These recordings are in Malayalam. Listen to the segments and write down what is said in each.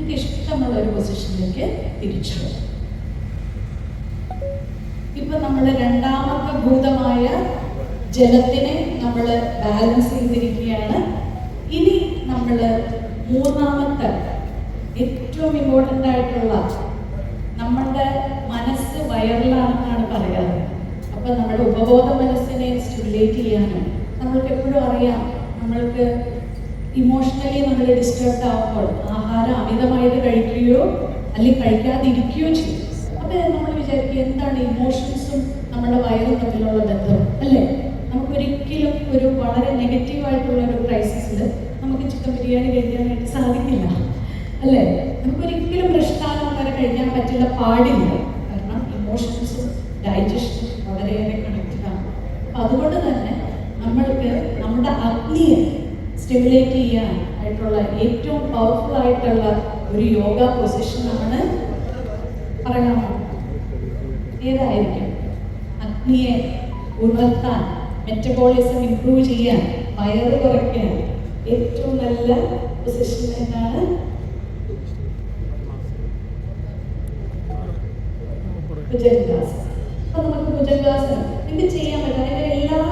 നിങ്ങൾക്ക് ഇഷ്ടമുള്ള ഒരു പൊസിഷനിലേക്ക് തിരിച്ചു വരും. ഇപ്പൊ നമ്മൾ രണ്ടാമത്തെ ഭൂതമായ ജലത്തിനെ നമ്മൾ ബാലൻസ് ചെയ്തിരിക്കുകയാണ്. ഇനി നമ്മൾ മൂന്നാമത്തെ ഏറ്റവും ഇമ്പോർട്ടൻ്റ് ആയിട്ടുള്ള നമ്മളുടെ മനസ്സ് വയറിലാണെന്നാണ് പറയാറ്. അപ്പൊ നമ്മുടെ ഉപബോധ മനസ്സിനെ സ്റ്റിമുലേറ്റ് ചെയ്യാനും നമ്മൾക്ക് എപ്പോഴും അറിയാം, നമ്മൾക്ക് ഇമോഷണലി നമ്മൾ ഡിസ്റ്റർബ്ഡ് ആവുമ്പോൾ ആഹാരം അമിതമായിട്ട് കഴിക്കുകയോ അല്ലെങ്കിൽ കഴിക്കാതിരിക്കുകയോ ചെയ്യും. അപ്പൊ നമ്മൾ വിചാരിക്കുക എന്താണ് ഇമോഷൻസും നമ്മുടെ വയറും തമ്മിലുള്ള ബന്ധം അല്ലേ? നമുക്കൊരിക്കലും ഒരു വളരെ നെഗറ്റീവായിട്ടുള്ള ഒരു ക്രൈസിസിൽ നമുക്ക് ചിക്കൻ ബിരിയാണി കഴിക്കാനായിട്ട് സാധിക്കില്ല അല്ലേ? നമുക്കൊരിക്കലും മൃഷ്ടാനം വരെ കഴിക്കാൻ പറ്റില്ല, പാടില്ല. കാരണം ഇമോഷൻസും ഡൈജഷനും വളരെയേറെ കണക്റ്റഡ് ആണ്. അപ്പം അതുകൊണ്ട് തന്നെ നമ്മൾക്ക് നമ്മുടെ അഗ്നിയെ സ്റ്റിമുലേറ്റ് ചെയ്യാൻ ആയിട്ടുള്ള ഏറ്റവും പവർഫുൾ ആയിട്ടുള്ള ഒരു യോഗ പൊസിഷനാണ്. പറയാമോ ഏതായിരിക്കും? അഗ്നിയെ ഉണർത്താൻ, മെറ്റബോളിസം ഇംപ്രൂവ് ചെയ്യാൻ, വയറ് കുറയ്ക്കാൻ ഏറ്റവും നല്ല പൊസിഷൻ എന്താണ്? ഭുജംഗാസനം. അപ്പൊ നമുക്ക് ഭുജംഗാസനം ഇത് ചെയ്യാൻ പറ്റും. അതിന്റെ എല്ലാം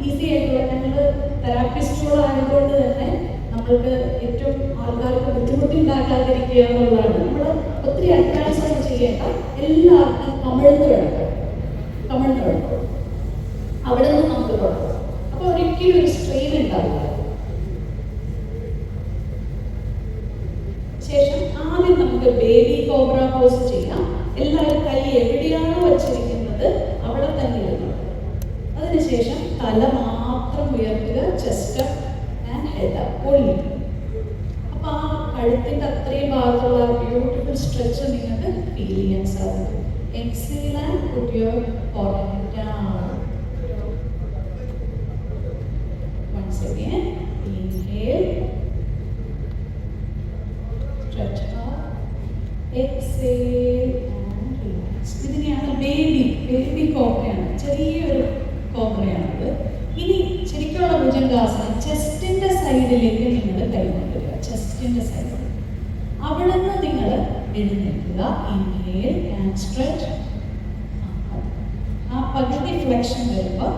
ഈസി ആയിട്ടുള്ള, ഞങ്ങൾ തെറാപ്പിസ്റ്റുകളായതുകൊണ്ട് തന്നെ നമ്മൾക്ക് ഏറ്റവും ആൾക്കാർക്ക് ബുദ്ധിമുട്ടുണ്ടാക്കാതിരിക്കുക എന്നുള്ളതാണ്. നമ്മൾ ഒത്തിരി അഡ്വാൻസ് ഒന്നും ചെയ്യേണ്ട, എല്ലാവർക്കും കമിഴ്ന്ന് കിടക്കാം. അവിടെ നിന്ന് നമുക്ക് തുടങ്ങാം. അപ്പൊ ഒരിക്കലും ഒരു സ്ട്രെയിൻ ഉണ്ടാവില്ല. ശേഷം ആദ്യം നമുക്ക് ബേബി കോബ്ര പോസ് ചെയ്യാം. എല്ലാവരും കൈ എവിടെയാണോ വച്ചിരിക്കുന്നത് അവിടെ തന്നെ ഇരുന്നു. അതിനുശേഷം തല മാത്രം ഉയർത്തുക, ചെസ്റ്റ് ആൻഡ് ഹെഡ് ഒള്ളി. അപ്പൊ ആ കഴുത്തിന്റെ അത്രയും ഭാഗത്തുള്ള ബ്യൂട്ടിഫുൾ സ്ട്രെച്ച് നിങ്ങൾക്ക് ഫീൽ ചെയ്യാൻ സാധിക്കും. Exhale and put your forehead down. Once again, inhale, stretch up, exhale and relax. ഇതിനെയാണ് ബേബി കോബ്രയാണ്, ചെറിയൊരു കോബ്രയാണത്. ഇനി ശരിക്കുള്ള ഭുജംഗാസനം ചെസ്റ്റിന്റെ സൈഡിലേക്ക് നിങ്ങൾ കൈകൊണ്ടുവരിക. ചെസ്റ്റിന്റെ സൈഡിൽ അവിടെ നിന്ന് നിങ്ങൾ എഴുന്നേൽക്കുക. Inhale and stretch. ആ പകുതി ഫ്ലെക്ഷൻ വരുമ്പോൾ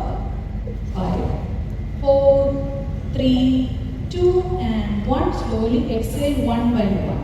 5, 4, 3, 2 and 1. Slowly exhale 1 by 1.